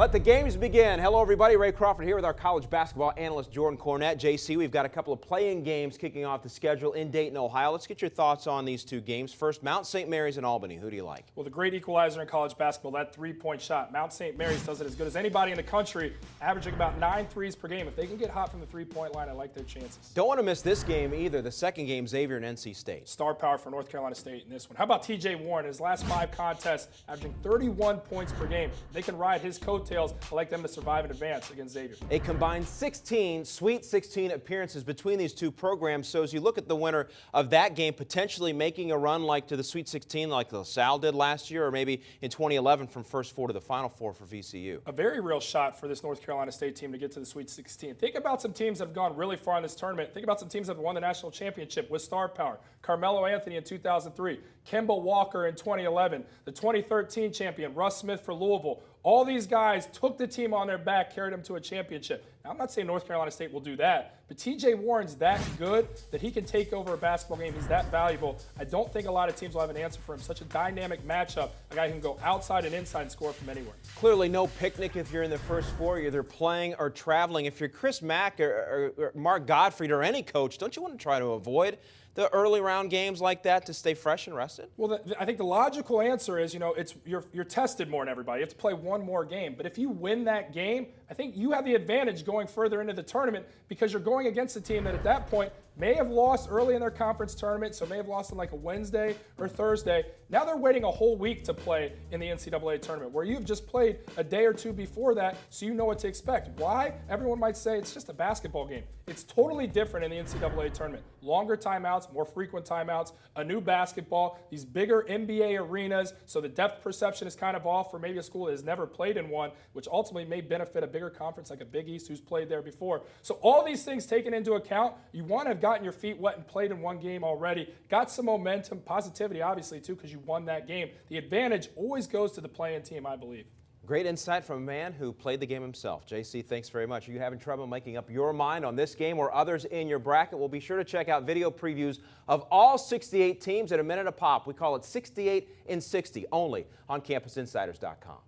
Let the games begin. Hello, everybody. Ray Crawford here with our college basketball analyst, Jordan Cornette. JC, we've got a couple of play-in games kicking off the schedule in Dayton, Ohio. Let's get your thoughts on these two games. First, Mount St. Mary's and Albany. Who do you like? Well, the great equalizer in college basketball, that three-point shot. Mount St. Mary's does it as good as anybody in the country, averaging about 9 threes per game. If they can get hot from the three-point line, I like their chances. Don't want to miss this game either. The second game, Xavier and NC State. Star power for North Carolina State in this one. How about TJ Warren? His last 5 contests, averaging 31 points per game. They can ride his coattails. I like them to survive and advance against Xavier. A combined 16 Sweet 16 appearances between these two programs. So as you look at the winner of that game potentially making a run like to the Sweet 16 like LaSalle did last year, or maybe in 2011 from first four to the Final Four for VCU. A very real shot for this North Carolina State team to get to the Sweet 16. Think about some teams that have gone really far in this tournament. Think about some teams that have won the national championship with star power. Carmelo Anthony in 2003, Kemba Walker in 2011, the 2013 champion Russ Smith for Louisville. All these guys took the team on their back, carried them to a championship. Now, I'm not saying North Carolina State will do that, but TJ Warren's that good that he can take over a basketball game. He's that valuable. I don't think a lot of teams will have an answer for him. Such a dynamic matchup. A guy who can go outside and inside and score from anywhere. Clearly no picnic if you're in the first four. You're either playing or traveling. If you're Chris Mack or Mark Gottfried or any coach, don't you want to try to avoid the early round games like that to stay fresh and rested? Well, I think the logical answer is, you're tested more than everybody. You have to play one more game. But if you win that game, I think you have the advantage going further into the tournament because you're going against a team that at that point may have lost early in their conference tournament, so may have lost on like a Wednesday or Thursday. Now they're waiting a whole week to play in the NCAA tournament, where you've just played a day or two before that, so you know what to expect. Why? Everyone might say it's just a basketball game. It's totally different in the NCAA tournament. Longer timeouts, more frequent timeouts, a new basketball, these bigger NBA arenas, so the depth perception is kind of off for maybe a school that has never played in one, which ultimately may benefit a bigger conference like a Big East who's played there before. So all these things taken into account, you want to have gotten your feet wet and played in one game already. Got some momentum, positivity obviously too, because you won that game. The advantage always goes to the play-in team, I believe. Great insight from a man who played the game himself. JC, thanks very much. Are you having trouble making up your mind on this game or others in your bracket? Well, be sure to check out video previews of all 68 teams at a minute a pop. We call it 68 in 60, only on CampusInsiders.com.